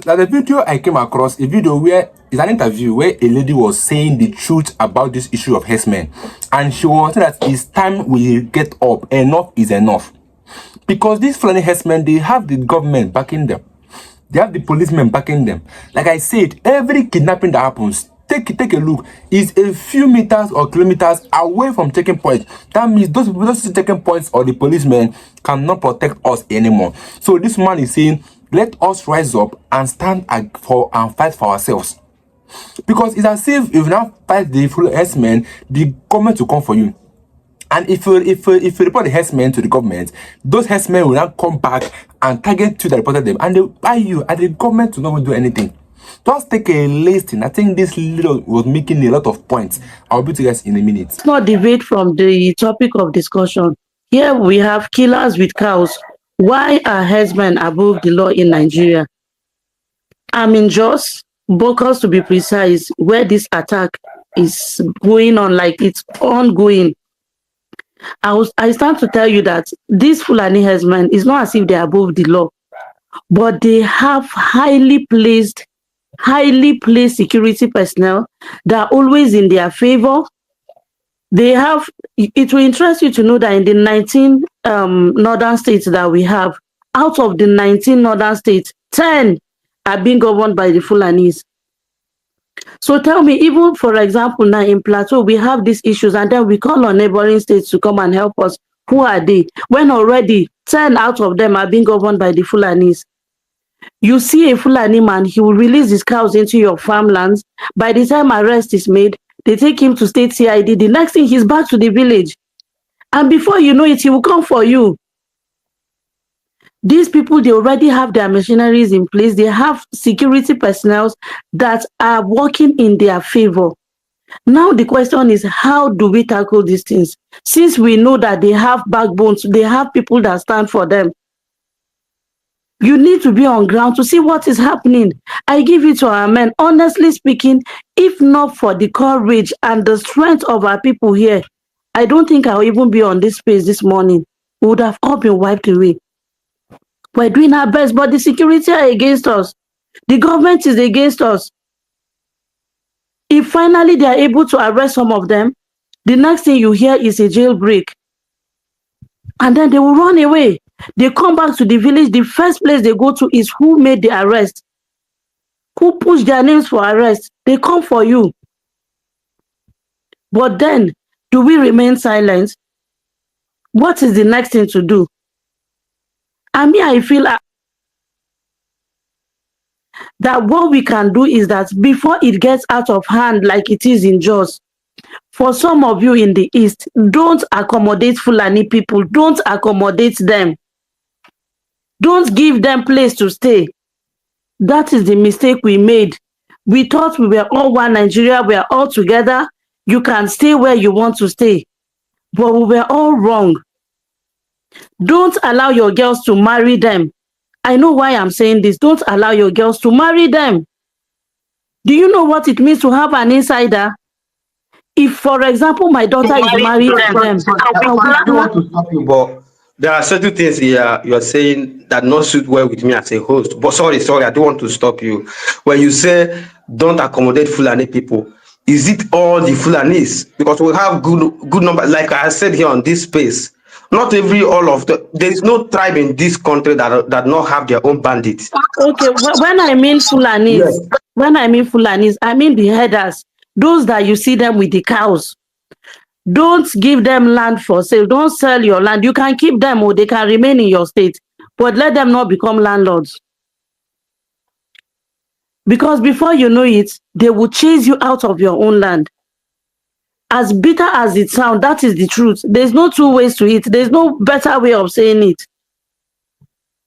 Now the video I came across, a video where it's an interview where a lady was saying the truth about this issue of herdsmen, and she was saying that it's time we get up. Enough is enough, because these Fulani herdsmen, they have the government backing them, they have the policemen backing them. Like I said, every kidnapping that happens, take a look, is a few meters or kilometers away from taking point. That means those taking points or the policemen cannot protect us anymore. So this man is saying, let us rise up and stand and fight for ourselves. Because it's as if you now fight the full herdsmen, the government will come for you. And if you report the herdsmen to the government, those herdsmen will now come back and target you that reported them, and they will buy you, and the government will not do anything. Just take a listen. I think this little was making a lot of points. I'll be to you guys in a minute. Let's not deviate from the topic of discussion. Here we have killers with cows. Why are herdsmen above the law in Nigeria? I'm in Jos, Bokos to be precise, where this attack is going on, like it's ongoing. I stand to tell you that these Fulani herdsmen is not as if they're above the law, but they have highly placed security personnel that are always in their favor. They have, it will interest you to know that in the 19 northern states that we have, out of the 19 northern states, 10 are being governed by the Fulanis. So tell me, even for example, now in Plateau, we have these issues, and then we call on neighboring states to come and help us. Who are they? When already 10 out of them are being governed by the Fulanis. You see a Fulani man, he will release his cows into your farmlands. By the time arrest is made, they take him to state CID. The next thing, he's back to the village. And before you know it, he will come for you. These people, they already have their machineries in place. They have security personnel that are working in their favor. Now the question is, how do we tackle these things? Since we know that they have backbones, they have people that stand for them. You need to be on ground to see what is happening. I give it to our men. Honestly speaking, if not for the courage and the strength of our people here, I don't think I'll even be on this space this morning. We would have all been wiped away. We're doing our best, but the security are against us. The government is against us. If finally they are able to arrest some of them, the next thing you hear is a jailbreak. And then they will run away. They come back to the village. The first place they go to is who made the arrest, who pushed their names for arrest. They come for you. But then, do we remain silent? What is the next thing to do? I feel that what we can do is that before it gets out of hand like it is in Jos, for some of you in the East, don't accommodate Fulani people. Don't accommodate them. Don't give them place to stay. That is the mistake we made. We thought we were all one Nigeria. We are all together. You can stay where you want to stay. But we were all wrong. Don't allow your girls to marry them. I know why I'm saying this. Don't allow your girls to marry them. Do you know what it means to have an insider? If, for example, my daughter is married to them, I don't want to stop you, but there are certain things here you are saying that not suit well with me as a host. But sorry, I don't want to stop you. When you say don't accommodate Fulani people, is it all the Fulanis? Because we have good number, like I said here on this space. Not there is no tribe in this country that not have their own bandits. Okay, when I mean Fulanis, yes. When I mean Fulanis, I mean the herders, those that you see them with the cows. Don't give them land for sale. Don't sell your land. You can keep them or they can remain in your state, but let them not become landlords. Because before you know it, they will chase you out of your own land. As bitter as it sounds, that is the truth. There's no two ways to it. There's no better way of saying it.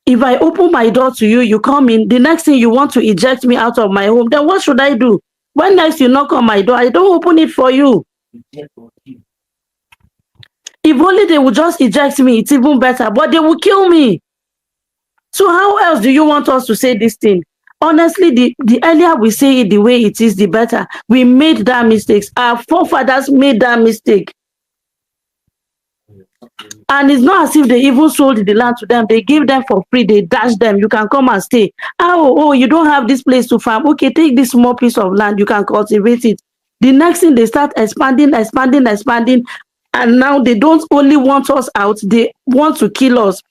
If I open my door to you, you come in, the next thing you want to eject me out of my home, then what should I do? When next you knock on my door, I don't open it for you. If only they would just eject me, it's even better, but they will kill me. So how else do you want us to say this thing? Honestly, the earlier we say it the way it is, the better. We made that mistakes. Our forefathers made that mistake. And it's not as if they even sold the land to them. They give them for free. They dash them. You can come and stay. Oh, you don't have this place to farm. Okay, take this small piece of land. You can cultivate it. The next thing, they start expanding. And now they don't only want us out. They want to kill us.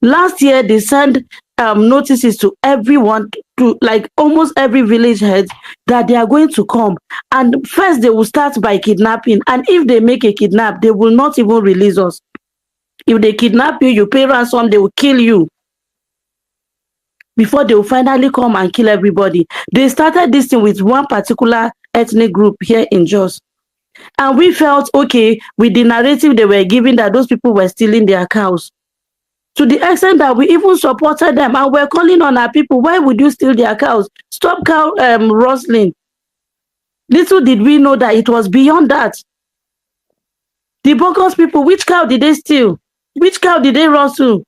Last year, they sent notices to everyone, to like almost every village head, that they are going to come. And first, they will start by kidnapping. And if they make a kidnap, they will not even release us. If they kidnap you, you pay ransom, they will kill you before they will finally come and kill everybody. They started this thing with one particular ethnic group here in Jos. And we felt okay with the narrative they were giving, that those people were stealing their cows. To the extent that we even supported them and we're calling on our people, why would you steal their cows? Stop cow rustling. Little did we know that it was beyond that. The bogus people, which cow did they steal? Which cow did they rustle?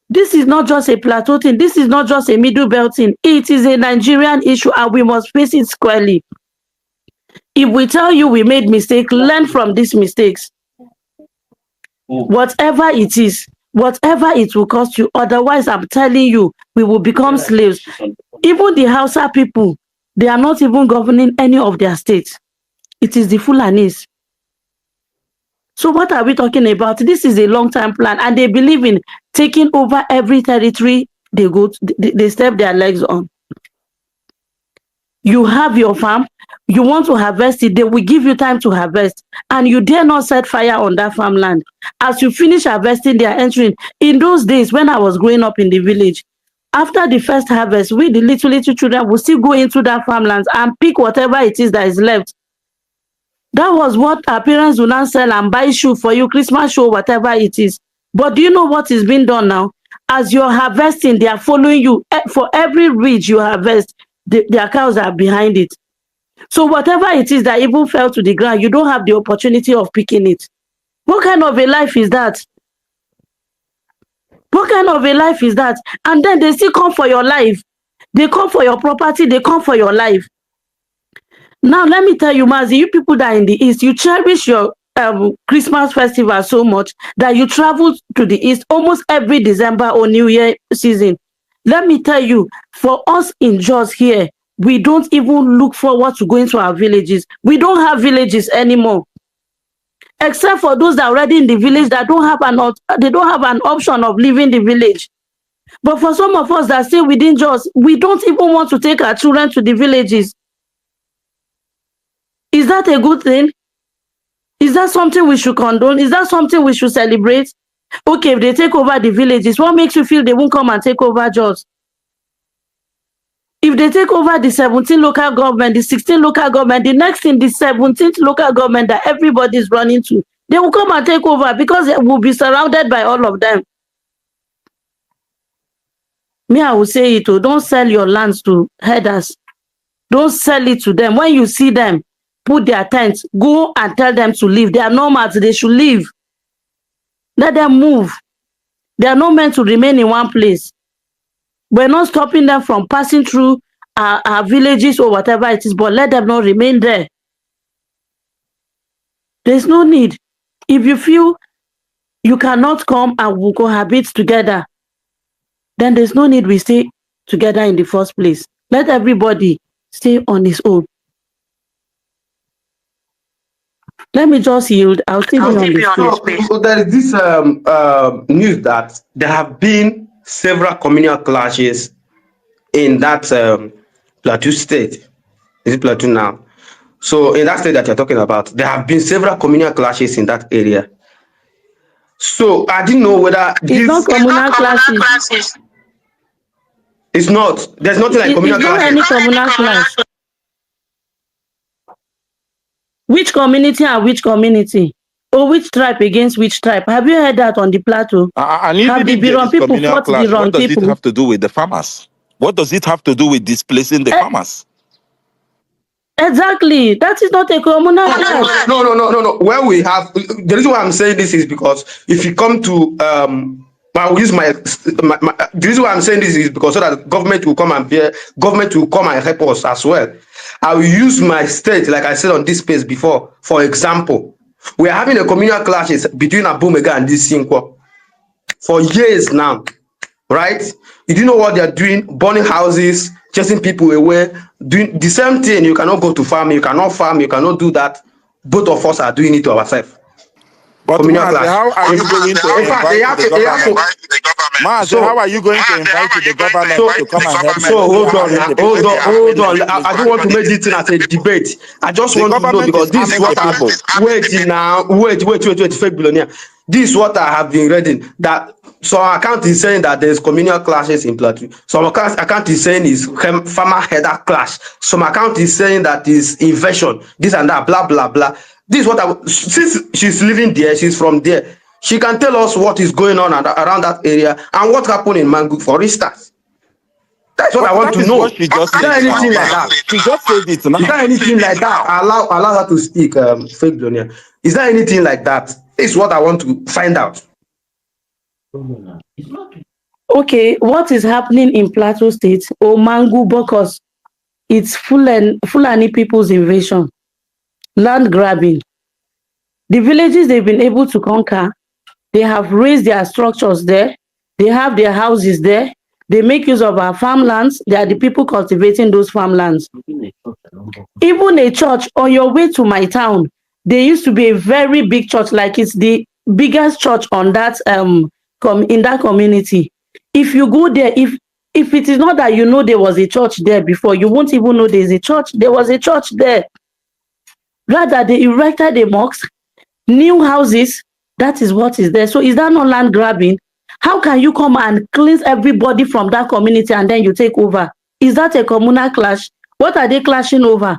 This is not just a plateau thing. This is not just a middle belt thing. It is a Nigerian issue and we must face it squarely. If we tell you we made mistakes, learn from these mistakes. Whatever it is, whatever it will cost you. Otherwise, I'm telling you, we will become slaves. Even the Hausa people, they are not even governing any of their states. It is the Fulanis. So what are we talking about? This is a long-term plan, and they believe in taking over every territory they step their legs on. You have your farm, you want to harvest it, they will give you time to harvest, and you dare not set fire on that farmland. As you finish harvesting, they are entering. In those days, when I was growing up in the village, after the first harvest, we, the little children, will still go into that farmlands and pick whatever it is that is left. That was what our parents will now sell and buy shoe for you, Christmas shoe, whatever it is. But do you know what is being done now? As you're harvesting, they are following you. For every ridge you harvest, their cows are behind it. So whatever it is that even fell to the ground, you don't have the opportunity of picking it. What kind of a life is that? What kind of a life is that? And then they still come for your life. They come for your property. They come for your life. Now, let me tell you, Mazi, you people that are in the East, you cherish your Christmas festival so much that you travel to the East almost every December or New Year season. Let me tell you, for us in Jos here, we don't even look forward to going to our villages. We don't have villages anymore. Except for those that are already in the village that they don't have an option of leaving the village. But for some of us that stay within Jos, we don't even want to take our children to the villages. Is that a good thing? Is that something we should condone? Is that something we should celebrate? Okay, if they take over the villages, what makes you feel they won't come and take over Jos? If they take over the 17 local government, the 16 local government, the next thing, the 17th local government that everybody is running to, they will come and take over because they will be surrounded by all of them. Me, I will say it, don't sell your lands to herders. Don't sell it to them. When you see them put their tents, go and tell them to leave. They are nomads, they should leave. Let them move. They are not meant to remain in one place. We're not stopping them from passing through our villages or whatever it is, but let them not remain there. There's no need. If you feel you cannot come and we'll cohabit together, then there's no need we stay together in the first place. Let everybody stay on his own. Let me just yield. I'll take you on this space. So there is this news that there have been several communal clashes in that Plateau state. Is it Plateau now? So in that state that you're talking about, there have been several communal clashes in that area. So I didn't know whether it's not communal clashes. It's not. There's nothing like communal clashes. It's not any communal clash. Which community and which community? Or which tribe against which tribe? Have you heard that on the plateau? And have the Biron people fought the wrong people? What does it have to do with the farmers? What does it have to do with displacing the farmers? Exactly. That is not a communal clash. No. Where we have the reason why I'm saying this is because if you come to I'll use the reason why I'm saying this is because so that government will come and help us as well. I will use my state, like I said on this space before, for example. We are having a communal clashes between Abumega and this Sinkwo for years now, right? You do know what they are doing? Burning houses, chasing people away, doing the same thing. You cannot go to farm, you cannot do that. Both of us are doing it to ourselves. But Communal Mazi, clash. how are you going to In fact, invite the government? Mazi, how are you going to invite the government to come and help you? So hold on. I don't want to make this thing as a debate. I just want to know, because this is what I wait, fake billionaire. This is what I have been reading, that some account is saying that there's communal clashes in Plateau. Some account is saying is farmer header clash. Some account is saying that is invasion, this and that, blah blah blah. This is what since she's living there, she's from there, she can tell us what is going on around that area and what happened in Mangu, for instance. That's what I want to know. Is there anything like that? She just said it now. Is there anything like that? Allow her to speak, fake Donia. Is there anything like that? This is what I want to find out. Okay, what is happening in Plateau State or Mangu Bokos? It's Fulani people's invasion, land grabbing. The villages they've been able to conquer, they have raised their structures there. They have their houses there. They make use of our farmlands. They are the people cultivating those farmlands. Even a church, on your way to my town, there used to be a very big church, like it's the biggest church on that in that community. If you go there, if it is not that you know there was a church there before, you won't even know there's a church. There was a church there. Rather, they erected a mosque, new houses. That is what is there. So is that not land grabbing? How can you come and cleanse everybody from that community and then you take over? Is that a communal clash? What are they clashing over?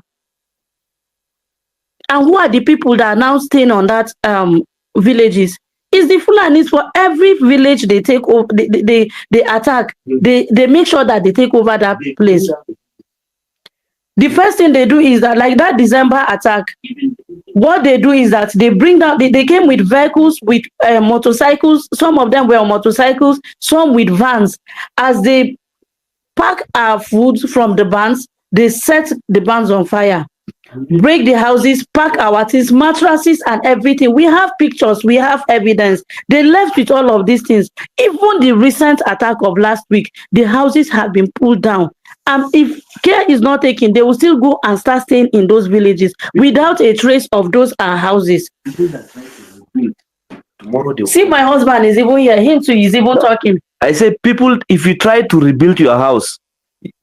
And who are the people that are now staying on that villages? It's the Fulanis. For every village they take over, they attack. They make sure that they take over that place. The first thing they do is that, like that December attack, what they do is that they bring down, they came with vehicles, with motorcycles. Some of them were on motorcycles, some with vans. As they pack our food from the vans, they set the vans on fire, break the houses, pack our things, mattresses and everything. We have pictures, we have evidence. They left with all of these things. Even the recent attack of last week, the houses have been pulled down. If care is not taken, they will still go and start staying in those villages without a trace of those houses. See, my husband is even here. Him too is even talking. I said, people, if you try to rebuild your house,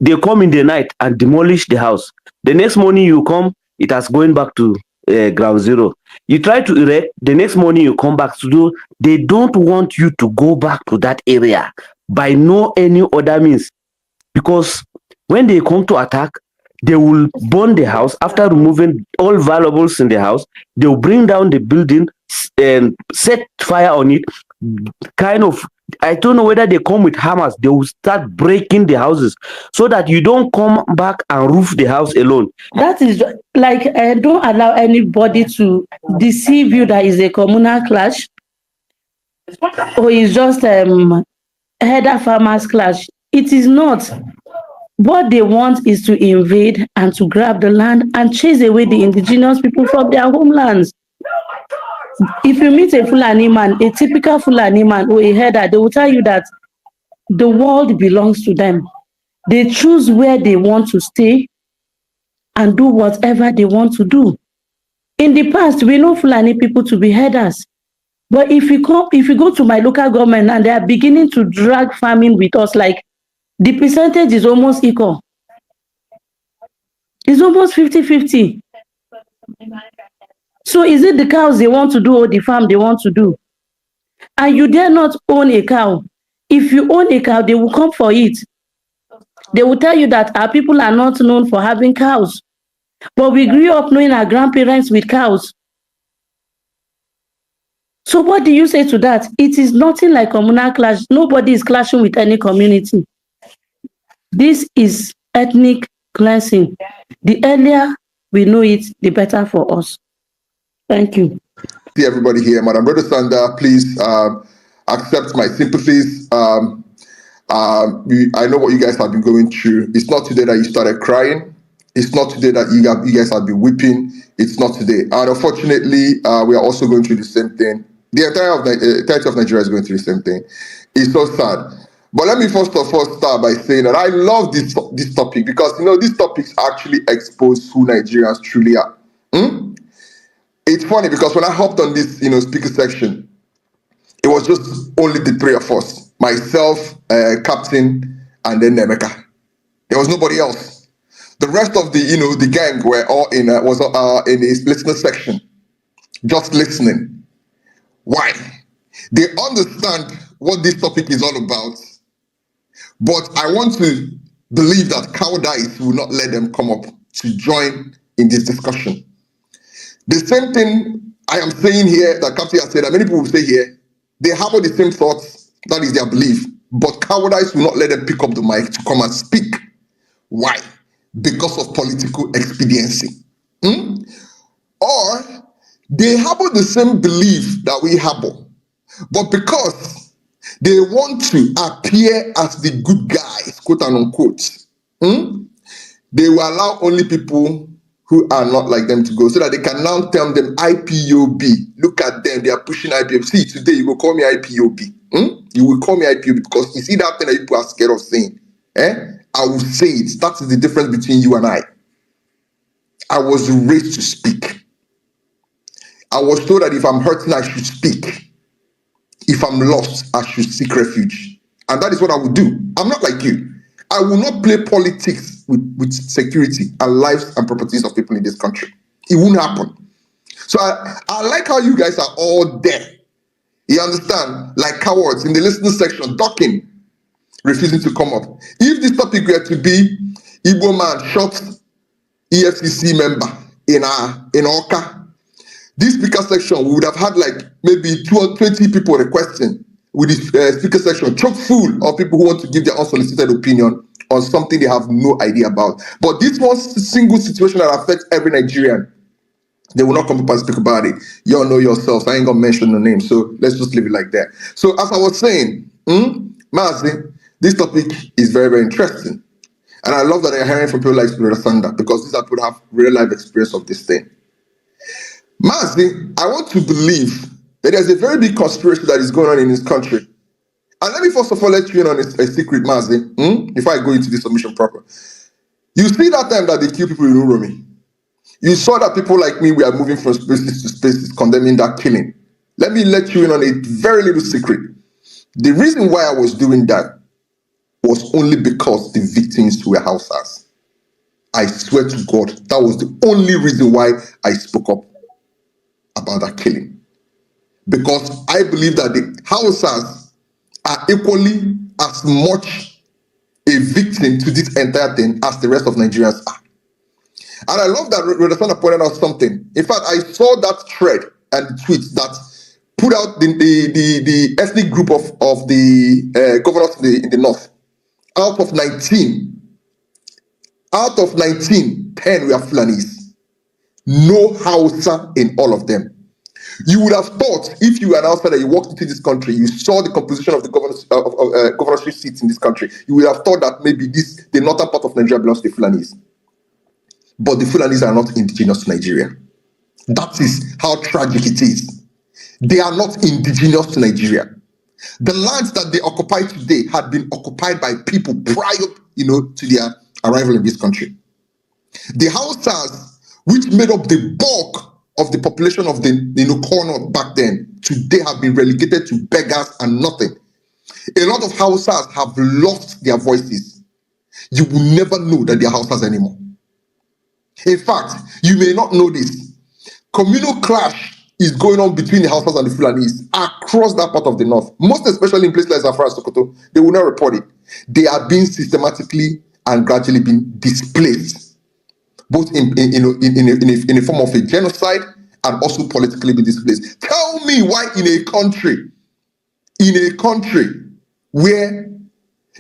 they come in the night and demolish the house. The next morning you come, it has going back to ground zero. You try to erect, the next morning you come back to do. They don't want you to go back to that area by no any other means, because when they come to attack, they will burn the house. After removing all valuables in the house, they will bring down the building and set fire on it. Kind of, I don't know whether they come with hammers. They will start breaking the houses so that you don't come back and roof the house alone. That is like, don't allow anybody to deceive you that is a communal clash or is just header farmers clash. It is not. What they want is to invade and to grab the land and chase away the indigenous people from their homelands. If you meet a Fulani man, a typical Fulani man or a header, they will tell you that the world belongs to them. They choose where they want to stay and do whatever they want to do. In the past, we know Fulani people to be headers. But if you go to my local government and they are beginning to drag farming with us, like the percentage is almost equal. It's almost 50-50. So is it the cows they want to do or the farm they want to do? And you dare not own a cow. If you own a cow, they will come for it. They will tell you that our people are not known for having cows. But we grew up knowing our grandparents with cows. So what do you say to that? It is nothing like communal clash. Nobody is clashing with any community. This is ethnic cleansing. The earlier we know it, the better for us. Thank you. See everybody here. Madam Brother Sanda, please accept my sympathies. I know what you guys have been going through. It's not today that you started crying. It's not today that you guys have been weeping. It's not today. And unfortunately, we are also going through the same thing. The entirety of Nigeria is going through the same thing. It's so sad. But let me first of all start by saying that I love this topic because, these topics actually expose who Nigerians truly are. It's funny because when I hopped on this, speaker section, it was just only the three of us, myself, Captain, and then Nemeka. There was nobody else. The rest of the gang were all in a listener section, just listening. Why? They understand what this topic is all about, but I want to believe that cowardice will not let them come up to join in this discussion. The same thing I am saying here that Captain has said, that many people will say here, they harbor the same thoughts, that is their belief, but cowardice will not let them pick up the mic to come and speak. Why? Because of political expediency. Or they harbor the same belief that we harbor, but because they want to appear as the good guys, quote and unquote, they will allow only people who are not like them to go, so that they can now term them IPOB. Look at them, they are pushing IPOB. See, today you will call me IPOB. You will call me IPOB because you see that thing that people are scared of saying. I will say it. That is the difference between you and I. I was raised to speak. I was told that if I'm hurting, I should speak. If I'm lost, I should seek refuge. And that is what I will do. I'm not like you. I will not play politics with security and lives and properties of people in this country. It won't happen. So I like how you guys are all there. You understand? Like cowards in the listening section, ducking, refusing to come up. If this topic were to be Igbo man shot EFCC member in Oka, this speaker section, we would have had like maybe 2 or 20 people requesting, with this speaker section chock full of people who want to give their unsolicited opinion on something they have no idea about. But this one single situation that affects every Nigerian, they will not come up and speak about it. You all know yourselves. I ain't gonna mention the name, so let's just leave it like that. So as I was saying, Mazi, this topic is very, very interesting. And I love that I'm hearing from people like Brother Sanda, because these are people who have real life experience of this thing. Mazi, I want to believe that there's a very big conspiracy that is going on in this country. And let me first of all let you in on a secret, Mazi, before I go into this submission proper. You see that time that they kill people in Uromi. You saw that people like me, we are moving from spaces to spaces, condemning that killing. Let me let you in on a very little secret. The reason why I was doing that was only because the victims were Hausas. I swear to God, that was the only reason why I spoke up about that killing. Because I believe that the Hausas are equally as much a victim to this entire thing as the rest of Nigerians are. And I love that Rodasana pointed out something. In fact, I saw that thread and the tweet that put out the ethnic group of the governors in the north. Out of 19, 10 were Fulanis. No Hausa in all of them. You would have thought, if you were an outsider, you walked into this country, you saw the composition of the governorship seats in this country, you would have thought that maybe the northern part of Nigeria belongs to the Fulanis. But the Fulanis are not indigenous to Nigeria. That is how tragic it is. They are not indigenous to Nigeria. The lands that they occupy today had been occupied by people prior, to their arrival in this country. The Hausas, which made up the bulk of the population of the corner back then, today have been relegated to beggars and nothing. A lot of Hausas have lost their voices. You will never know that they are Hausas anymore. In fact, you may not know this. Communal clash is going on between the Hausas and the Fulanis across that part of the north. Most especially in places like Zafra and Sokoto, they will not report it. They are being systematically and gradually being displaced, both in a form of a genocide and also politically being displaced. Tell me why in a country where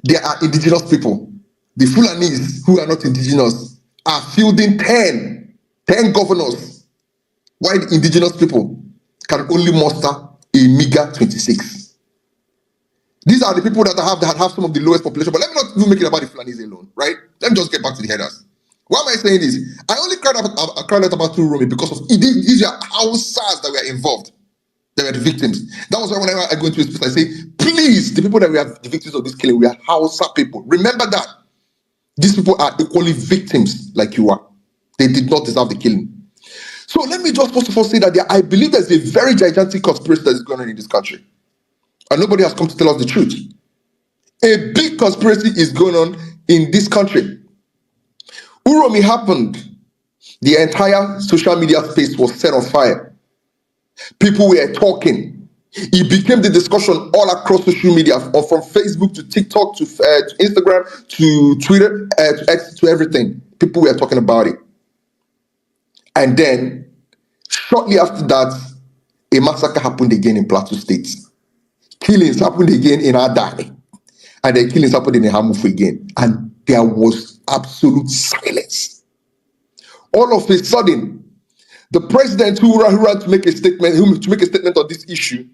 there are indigenous people, the Fulanis who are not indigenous are fielding 10 governors, while the indigenous people can only muster a meager 26. These are the people that have some of the lowest population. But let me not even make it about the Fulanis alone, right? Let me just get back to the headers. Why am I saying this? I only cried out about Urumi because of these are Hausas that were involved. They were the victims. That was why whenever I go into a space, I say, please, the people that we are the victims of this killing, we are Hausa people. Remember that. These people are equally victims like you are. They did not deserve the killing. So let me just first of all say that I believe there's a very gigantic conspiracy that is going on in this country. And nobody has come to tell us the truth. A big conspiracy is going on in this country. Uromi happened. The entire social media space was set on fire. People were talking. It became the discussion all across social media, from Facebook to TikTok to Instagram to Twitter to X to everything. People were talking about it. And then, shortly after that, a massacre happened again in Plateau State. Killings happened again in Adani. And then killings happened in Hamufu again. And there was absolute silence. All of a sudden, the president who ran to make a statement, on this issue,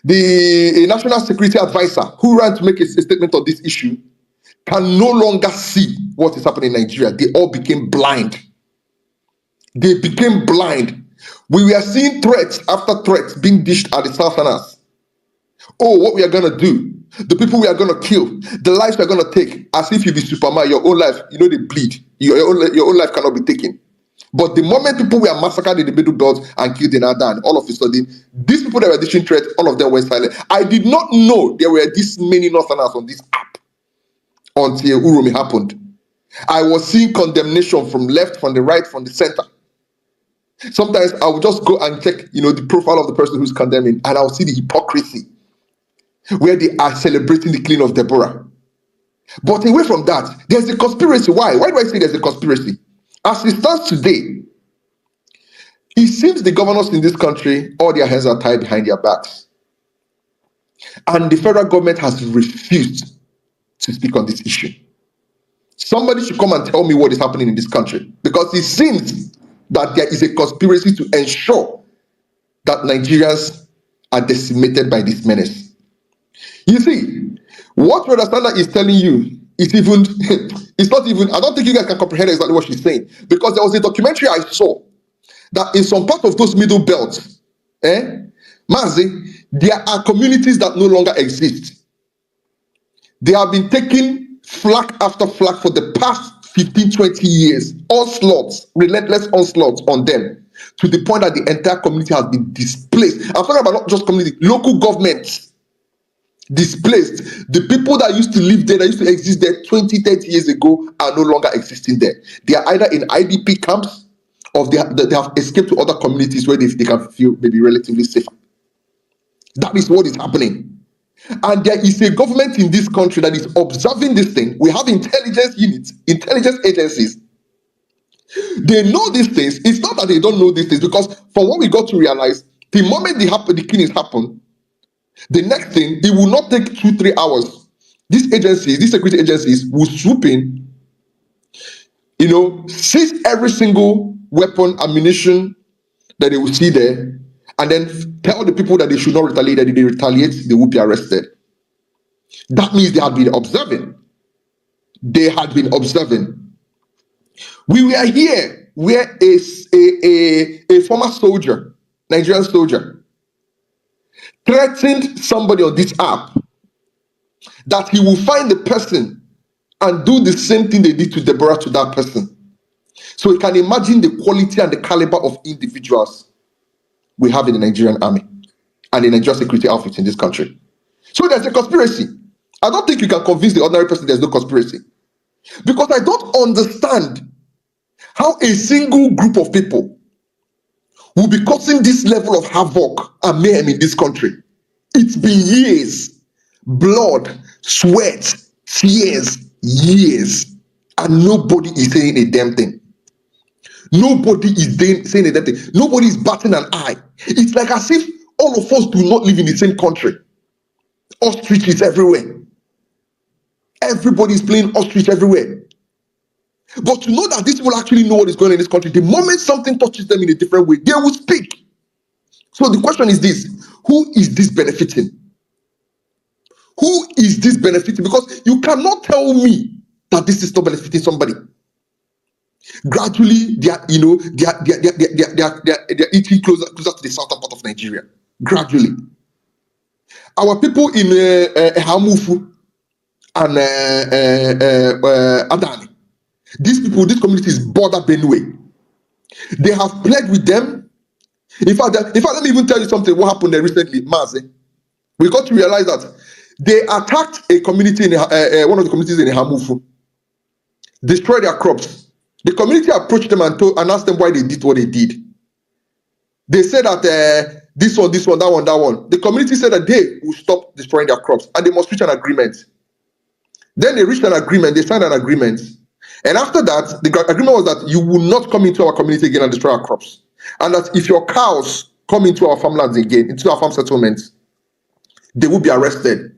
the national security advisor who ran to make a statement on this issue, can no longer see what is happening in Nigeria. They all became blind. They became blind. We were seeing threats after threats being dished at the Southerners. Oh, what we are going to do, the people we are going to kill, the lives we are going to take, as if you be Superman, your own life, they bleed. Your own life cannot be taken. But the moment people were massacred in the Middle Belt and killed in Adan, all of a sudden, these people that were dishing threats, all of them were silent. I did not know there were this many Northerners on this app until Uromi happened. I was seeing condemnation from left, from the right, from the center. Sometimes I would just go and check, the profile of the person who's condemning, and I'll see the hypocrisy where they are celebrating the killing of Deborah. But away from that, there's a conspiracy. Why? Why do I say there's a conspiracy? As it stands today, it seems the governors in this country, all their hands are tied behind their backs. And the federal government has refused to speak on this issue. Somebody should come and tell me what is happening in this country, because it seems that there is a conspiracy to ensure that Nigerians are decimated by this menace. You see, what Brother Sandra is telling you is even, it's not even, I don't think you guys can comprehend exactly what she's saying, because there was a documentary I saw that in some part of those middle belts, Mazi, there are communities that no longer exist. They have been taking flag after flag for the past 15, 20 years, onslaughts, relentless onslaughts on them, to the point that the entire community has been displaced. I'm talking about not just community, local governments displaced. The people that used to live there, that used to exist there 20, 30 years ago, are no longer existing there. They are either in IDP camps, or they have escaped to other communities where they can feel maybe relatively safer. That is what is happening. And there is a government in this country that is observing this thing. We have intelligence units, intelligence agencies. They know these things. It's not that they don't know these things, because from what we got to realize, the moment the killings happen, the next thing, it will not take 2-3 hours. These agencies, these security agencies, will swoop in, seize every single weapon, ammunition that they will see there, and then tell the people that they should not retaliate. That if they retaliate, they will be arrested. That means they had been observing. They had been observing. We were here where a former soldier, Nigerian soldier, threatened somebody on this app that he will find the person and do the same thing they did to Deborah to that person. So you can imagine the quality and the caliber of individuals we have in the Nigerian army and the Nigerian security outfits in this country. So there's a conspiracy. I don't think you can convince the ordinary person there's no conspiracy, because I don't understand how a single group of people will be causing this level of havoc and mayhem in this country. It's been years, blood, sweat, tears, years, and nobody is saying a damn thing. Nobody is saying a damn thing. Nobody is batting an eye. It's like as if all of us do not live in the same country. Ostriches everywhere. Everybody is playing ostrich everywhere. But to know that these people actually know what is going on in this country, the moment something touches them in a different way, they will speak. So the question is this: who is this benefiting? Who is this benefiting? Because you cannot tell me that this is not benefiting somebody. Gradually, they are, they're eating closer to the southern part of Nigeria. Gradually, our people in Hamufu and Adani, these communities border Benue. They have played with them. In fact, let me even tell you something. What happened there recently, Mazi? We got to realize that they attacked a community in one of the communities in Hamufu, destroyed their crops. The community approached them and asked them why they did what they did. They said that this one, that one. The community said that they will stop destroying their crops and they must reach an agreement. Then they reached an agreement. They signed an agreement. And after that, the agreement was that you will not come into our community again and destroy our crops. And that if your cows come into our farmlands again, into our farm settlements, they will be arrested.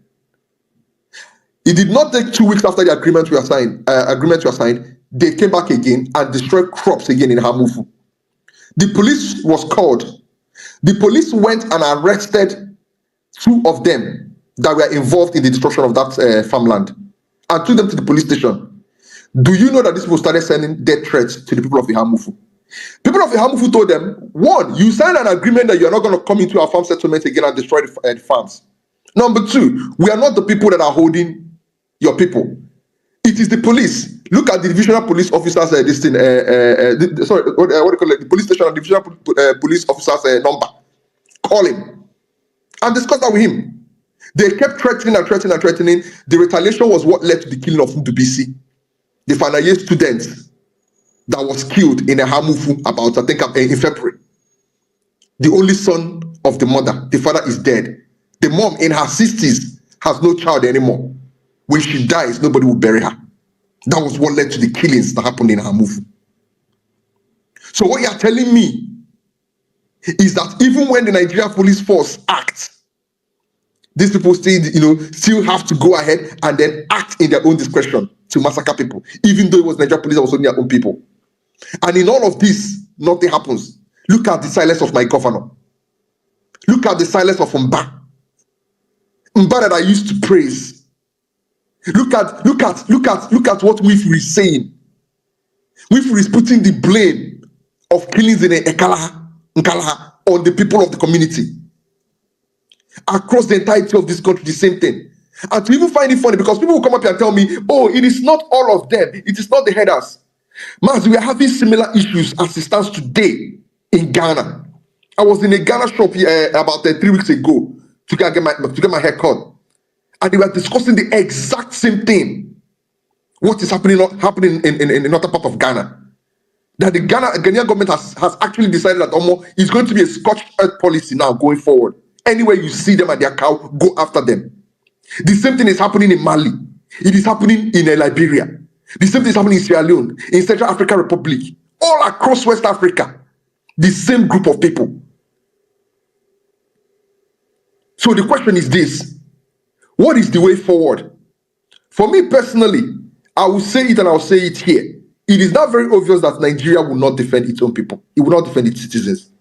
It did not take 2 weeks after the agreement was signed. They came back again and destroyed crops again in Hamufu. The police was called. The police went and arrested 2 of them that were involved in the destruction of that farmland and took them to the police station. Do you know that these people started sending death threats to the people of Ihamufu? People of Ihamufu told them, 1, you signed an agreement that you are not going to come into our farm settlements again and destroy the farms. Number 2, we are not the people that are holding your people. It is the police. Look at the divisional police officers. What do you call it? The police station and divisional police officers' number. Call him and discuss that with him. They kept threatening. The retaliation was what led to the killing of Ndubisi, the final year student that was killed in a Hamufu about, I think, in February. The only son of the mother. The father is dead. The mom in her 60s has no child anymore. When she dies, nobody will bury her. That was what led to the killings that happened in Hamufu. So what you are telling me is that even when the Nigerian police force acts, these people still have to go ahead and then act in their own discretion to massacre people, even though it was Nigerian police that was only their own people. And in all of this, nothing happens. Look at the silence of my governor. Look at the silence of Mba that I used to praise. Look at what Wifri is saying. Wifri is putting the blame of killings in Nkalaha on the people of the community. Across the entirety of this country, the same thing. And to even find it funny, because people will come up here and tell me, oh, it is not all of them. It is not the headers. Mas, we are having similar issues as it stands today in Ghana. I was in a Ghana shop about 3 weeks ago to get my hair cut. And they were discussing the exact same thing. What is happening in another part of Ghana. That the Ghanaian government has actually decided that it's going to be a scorched earth policy now going forward. Anywhere you see them and their cow, go after them. The same thing is happening in Mali. It is happening in Liberia. The same thing is happening in Sierra Leone, in Central African Republic, all across West Africa. The same group of people. So the question is this. What is the way forward? For me personally, I will say it and I will say it here. It is not very obvious that Nigeria will not defend its own people. It will not defend its citizens.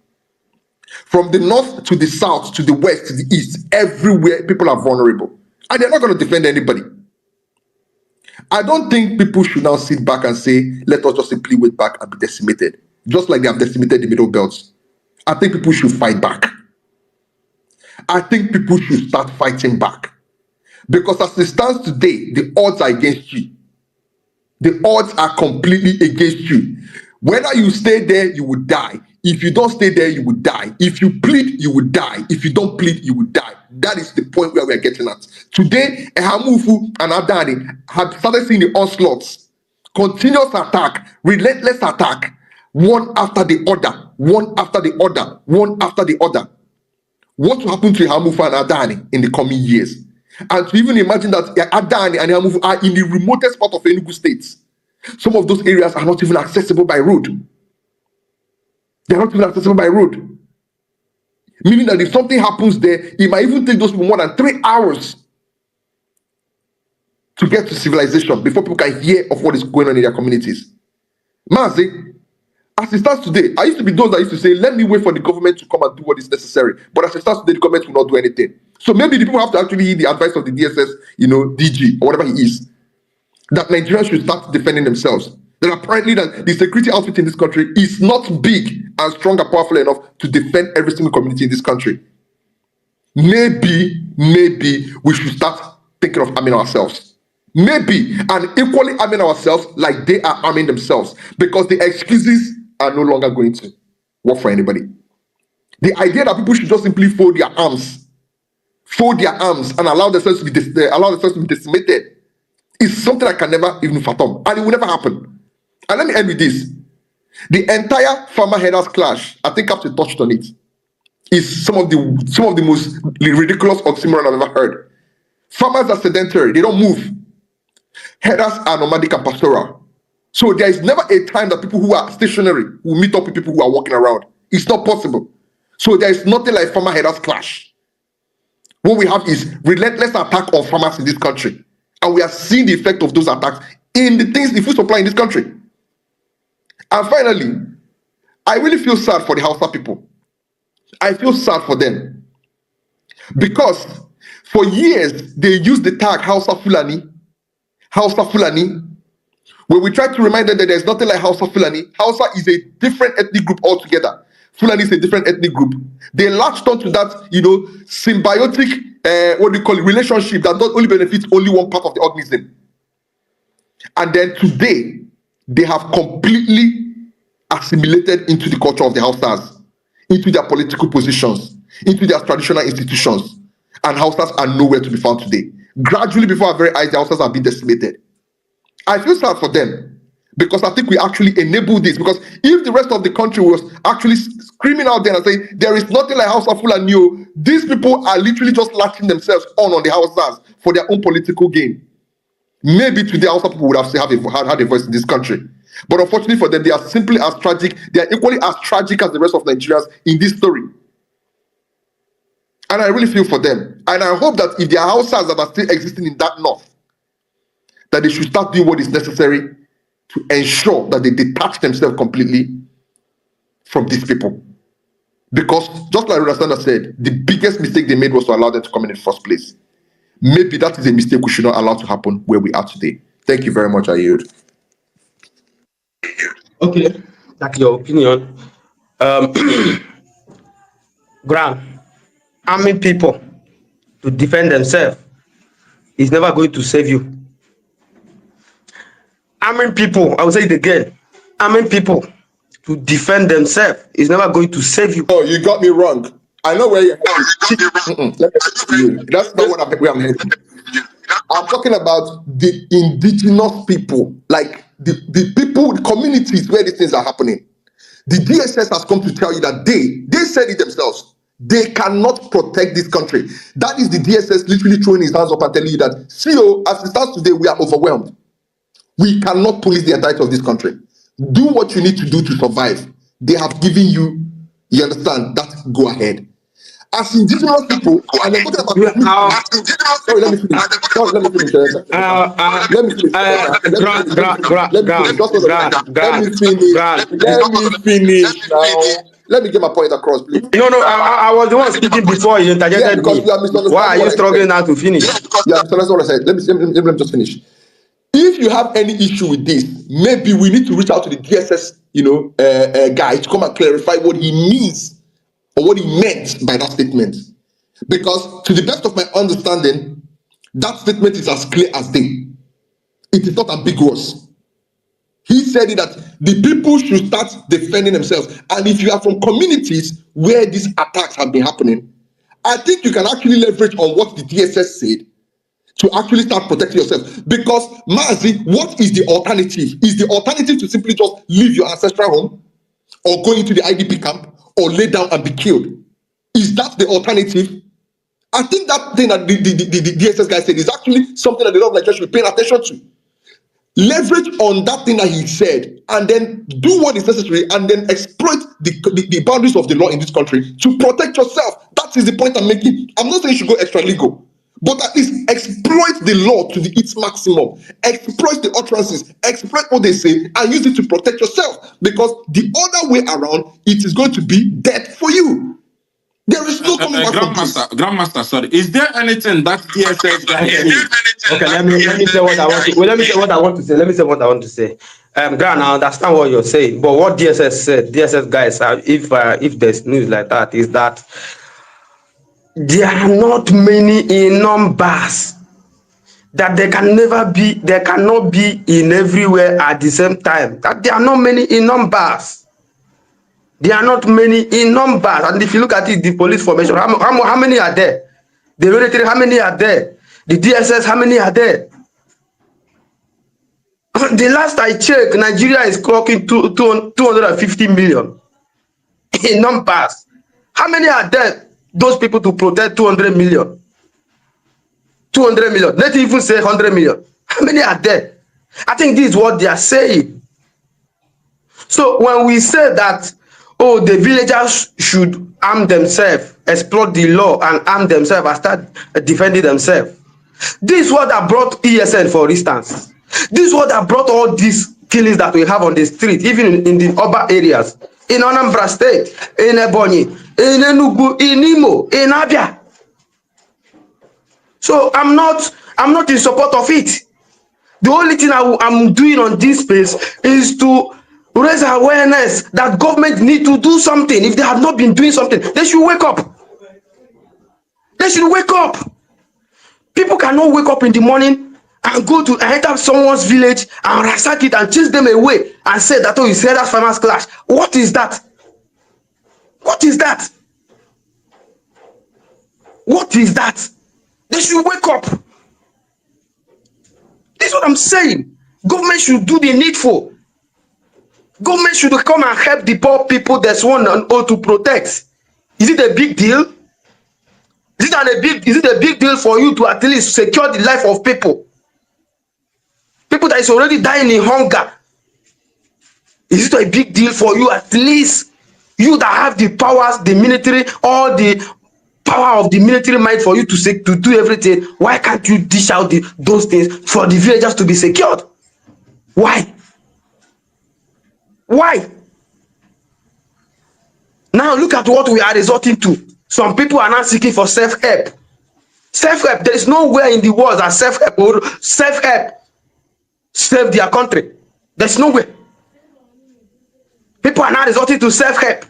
From the north to the south, to the west, to the east, everywhere people are vulnerable. And they're not going to defend anybody. I don't think people should now sit back and say, let us just simply wait back and be decimated. Just like they have decimated the middle belts. I think people should fight back. I think people should start fighting back. Because as it stands today, the odds are against you. The odds are completely against you. Whether you stay there, you will die. If you don't stay there, you will die. If you plead, you will die. If you don't plead, you will die. That is the point where we are getting at. Today, Ehamufu and Adani have started seeing the onslaughts. Continuous attack, relentless attack. One after the other. One after the other. One after the other. What will happen to Ehamufu and Adani in the coming years? And to even imagine that Adani and Ehamufu are in the remotest part of Enugu State. Some of those areas are not even accessible by road. They are not even accessible by road. Meaning that if something happens there, it might even take those people more than 3 hours to get to civilization before people can hear of what is going on in their communities. Mazi, as it starts today, I used to be those that used to say, let me wait for the government to come and do what is necessary. But as it starts today, the government will not do anything. So maybe the people have to actually heed the advice of the DSS, DG, or whatever he is. That Nigerians should start defending themselves. that apparently that the security outfit in this country is not big and strong and powerful enough to defend every single community in this country. Maybe we should start thinking of arming ourselves. Maybe, and equally arming ourselves like they are arming themselves, because the excuses are no longer going to work for anybody. The idea that people should just simply fold their arms and allow themselves to be decimated is something I can never even fathom, and it will never happen. And let me end with this. The entire farmer headers clash, I think Captain touched on it, is some of the most ridiculous oxymoron I've ever heard. Farmers are sedentary, they don't move. Headers are nomadic and pastoral. So there is never a time that people who are stationary will meet up with people who are walking around. It's not possible. So there is nothing like farmer headers clash. What we have is relentless attack on farmers in this country. And we are seeing the effect of those attacks in the food supply in this country. And finally, I really feel sad for the Hausa people. I feel sad for them. Because for years, they used the tag Hausa Fulani. When we try to remind them that there's nothing like Hausa Fulani, Hausa is a different ethnic group altogether. Fulani is a different ethnic group. They latched onto that, symbiotic, relationship that not only benefits only one part of the organism. And then today, they have completely assimilated into the culture of the Hausas, into their political positions, into their traditional institutions. And Hausas are nowhere to be found today. Gradually, before our very eyes, the Hausas are being decimated. I feel sad for them, because I think we actually enable this. Because if the rest of the country was actually screaming out there and saying, there is nothing like Hausa Fulani, these people are literally just latching themselves on the Hausas for their own political gain. Maybe today Hausa people would have had a voice in this country. But unfortunately for them, they are simply as tragic. They are equally as tragic as the rest of Nigerians in this story. And I really feel for them. And I hope that if there are Hausas that are still existing in that north, that they should start doing what is necessary to ensure that they detach themselves completely from these people. Because, just like Rudasanda said, the biggest mistake they made was to allow them to come in the first place. Maybe that is a mistake we should not allow to happen where we are today. Thank you very much, I yield. Okay, that's your opinion. Grant, arming people to defend themselves is never going to save you. Arming people, I will say it again, arming people to defend themselves is never going to save you. Oh, you got me wrong. I know where you're heading. That's not what I'm heading. I'm talking about the indigenous people, like the people, the communities where these things are happening. The DSS has come to tell you that they said it themselves. They cannot protect this country. That is the DSS literally throwing his hands up and telling you that, CEO, as it starts today, we are overwhelmed. We cannot police the entirety of this country. Do what you need to do to survive. They have given you, you understand, that go ahead. As indigenous people, and I'm talking about sorry, let me finish. Let me finish. Let me get my point across, please. No, I was the one speaking before you interjected me. Why are you struggling now to finish? Yeah, so that's what I said. Let me just finish. If you have any issue with this, maybe we need to reach out to the DSS, guy to come and clarify what he means or what he meant by that statement. Because to the best of my understanding, that statement is as clear as day. It is not ambiguous. He said that the people should start defending themselves. And if you are from communities where these attacks have been happening, I think you can actually leverage on what the DSS said to actually start protecting yourself. Because, Mazi, what is the alternative? Is the alternative to simply just leave your ancestral home or go into the IDP camp or lay down and be killed? Is that the alternative? I think that thing that the DSS guy said is actually something that the Lord of Nigeria should be paying attention to. Leverage on that thing that he said and then do what is necessary and then exploit the boundaries of the law in this country to protect yourself. That is the point I'm making. I'm not saying you should go extra legal, but at least exploit the law to its maximum. Exploit the utterances, exploit what they say, and use it to protect yourself. Because the other way around, it is going to be death for you. There is no coming back from this. Grandmaster, sorry. Is there anything that DSS guy said? Okay, let me say what I want to. Well, let me say what I want to say. Let me say what I want to say. Grant, I understand what you're saying, but what DSS said, DSS guys, if there's news like that, is that there are not many in numbers. That there cannot be in everywhere at the same time. That there are not many in numbers. There are not many in numbers. And if you look at it, the police formation, how many are there? The military, how many are there? The DSS, how many are there? The last I checked, Nigeria is clocking 250 million in numbers. How many are there? Those people to protect 200 million. 200 million. Let's even say 100 million. How many are there? I think this is what they are saying. So when we say that, oh, the villagers should arm themselves, exploit the law and arm themselves and start defending themselves. This is what that brought ESN, for instance. This is what that brought all these killings that we have on the street, even in the urban areas, in Anambra State, in Ebonyi, in Enugu, in Imo, in Abia. So I'm not in support of it. The only thing I'm doing on this space is to raise awareness that government need to do something. If they have not been doing something, they should wake up. They should wake up. People cannot wake up in the morning and go to enter someone's village and ransack it and chase them away and say that, oh, you said that's farmers clash. What is that? What is that? What is that? They should wake up. This is what I'm saying. Government should do the needful. Government should come and help the poor people that's one and all to protect. Is it a big deal? Is it a big deal for you to at least secure the life of people? People that is already dying in hunger. Is it a big deal for you at least? You that have the powers, the military, all the power of the military might for you to do everything. Why can't you dish out those things for the villagers to be secured? Why? Why? Now look at what we are resorting to. Some people are now seeking for self-help. Self-help. There is nowhere in the world that self-help or self-help save their country. There's nowhere. People are now resorting to self-help.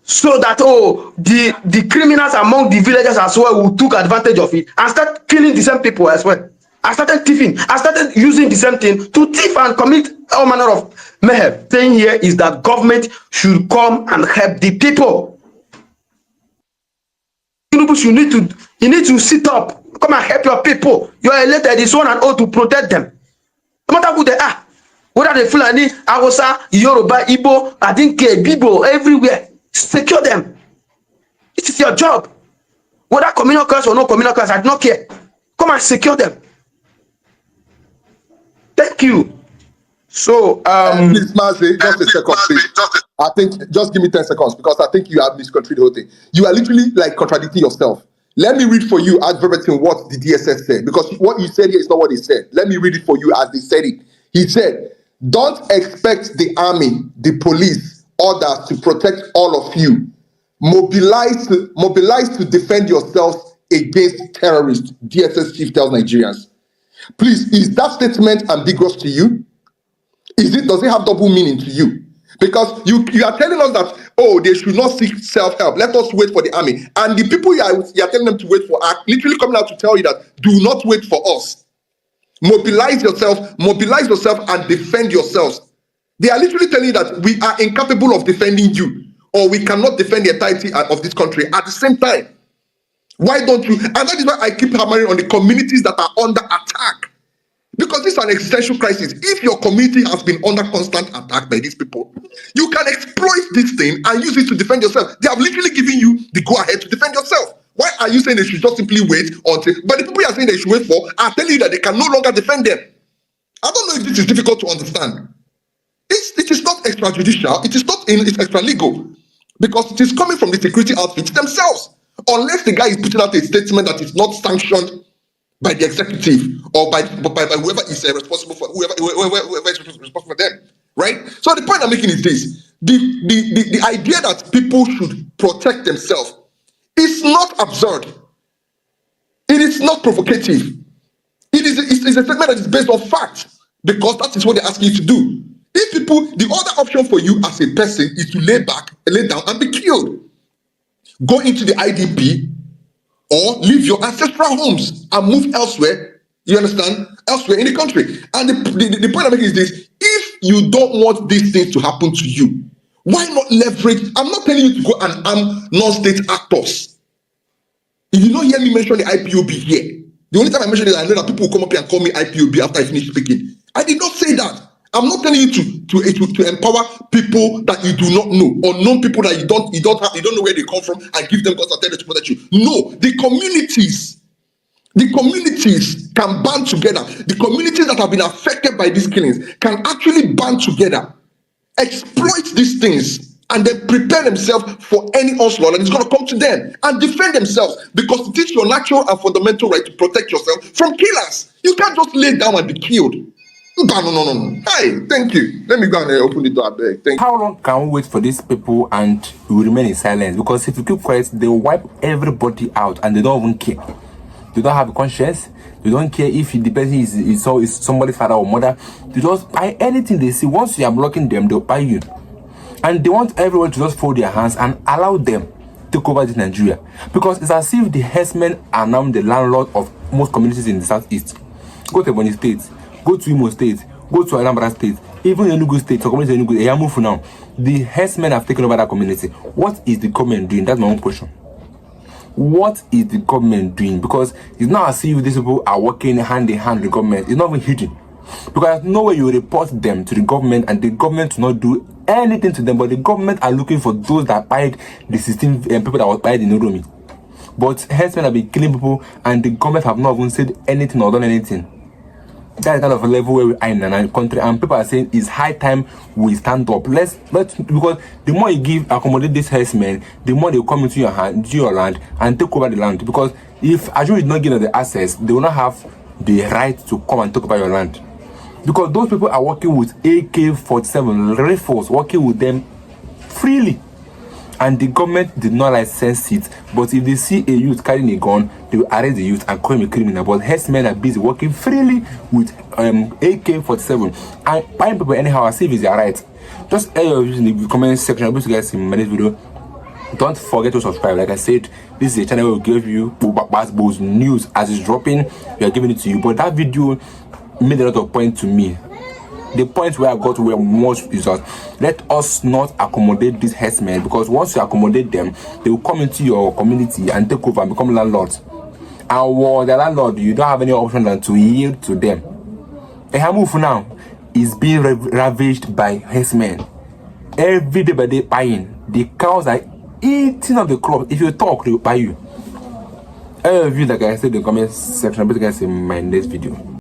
So that, oh, the criminals among the villagers as well who took advantage of it and start killing the same people as well. I started thieving. I started using the same thing to thief and commit all manner of mayhem. The thing here is that government should come and help the people. You need to sit up. Come and help your people. You are elected this one and all to protect them. No matter who they are. Whether they Fulani, Hausa, Yoruba, Igbo, I think Bibo, everywhere. Secure them. It is your job. Whether communal curse or no communal curse, I do not care. Come and secure them. Thank you. So, please, Mazi, just a second, please. I think, just give me 10 seconds because I think you have misconstrued the whole thing. You are literally like contradicting yourself. Let me read for you as verbatim what the DSS said, because what you said here is not what he said. Let me read it for you as they said it. He said, don't expect the army, the police, others to protect all of you. Mobilize to defend yourselves against terrorists, DSS chief tells Nigerians. Please, is that statement ambiguous to you? Does it have double meaning to you? Because you are telling us that, oh, they should not seek self-help. Let us wait for the army. And the people you are telling them to wait for are literally coming out to tell you that do not wait for us. Mobilize yourself and defend yourselves. They are literally telling you that we are incapable of defending you, or we cannot defend the entirety of this country at the same time. Why don't you? And that is why I keep hammering on the communities that are under attack. Because this is an existential crisis. If your community has been under constant attack by these people, you can exploit this thing and use it to defend yourself. They have literally given you the go-ahead to defend yourself. Why are you saying they should just simply wait until... But the people you are saying they should wait for are telling you that they can no longer defend them. I don't know if this is difficult to understand. It is not extrajudicial. It is not it's extra legal. Because it is coming from the security outfits themselves. Unless the guy is putting out a statement that is not sanctioned by the executive or by whoever is responsible for whoever is responsible for them, right? So the point I'm making is this: the idea that people should protect themselves is not absurd. It is not provocative. It's a statement that is based on fact, because that is what they're asking you to do. If people, the other option for you as a person is to lay down and be killed. Go into the IDP or leave your ancestral homes and move elsewhere. You understand? Elsewhere in the country. And the point I'm making is this: if you don't want these things to happen to you, why not leverage? I'm not telling you to go and arm non-state actors. If you don't hear me mention the IPOB here, the only time I mention it, I know that people will come up here and call me IPOB after I finish speaking. I did not say that. I'm not telling you to empower people that you do not know, or known people that you don't know where they come from, and give them God's authority to protect you. No, the communities can band together. The communities that have been affected by these killings can actually band together, exploit these things, and then prepare themselves for any onslaught that is going to come to them, and defend themselves, because it is your natural and fundamental right to protect yourself from killers. You can't just lay down and be killed. No. Hey, thank you. Let me go and open the door. Thank you. How long can we wait for these people and we remain in silence? Because if you keep quiet, they will wipe everybody out and they don't even care. They don't have a conscience. They don't care if the person is somebody's father or mother. They just buy anything they see. Once you are blocking them, they'll buy you. And they want everyone to just fold their hands and allow them to take over this Nigeria. Because it's as if the herdsmen are now the landlord of most communities in the southeast. Go to Ebonyi State. Go to Imo State, go to Anambra State, even Enugu State, so community Enugu, Eyamufu now. The herdsmen have taken over that community. What is the government doing? That's my own question. What is the government doing? Because it's not as if these people are working hand in hand with the government. It's not even hidden. Because there's no way you report them to the government and the government will not do anything to them. But the government are looking for those that buyed the 16 people that was buyed in Uromi. But herdsmen have been killing people and the government have not even said anything or done anything. That is kind of a level where we are in a country, and people are saying it's high time we stand up. Let's because the more you accommodate these herdsmen, the more they will come into your land and take over the land. Because if Aju is not given the access, they will not have the right to come and take over your land. Because those people are working with AK-47 rifles, working with them freely. And the government did not license it. But if they see a youth carrying a gun, they will arrest the youth and call him a criminal. But herdsmen are busy working freely with AK-47 and buying people anyhow as if it's their right. Just air your views in the comment section. I'll be guys in my next video. Don't forget to subscribe. Like I said, this is a channel where we give you Bob's news as it's dropping. We are giving it to you. But that video made a lot of point to me. The point where I got where most is that let us not accommodate these herdsmen, because once you accommodate them, they will come into your community and take over and become landlords. And while the landlord, you don't have any option than to yield to them. Ehamufu now is being ravaged by herdsmen. Every day by day buying. The cows are eating up the crop. If you talk, they will buy you. All of you, like I said in the comment section, I'll be guys in my next video.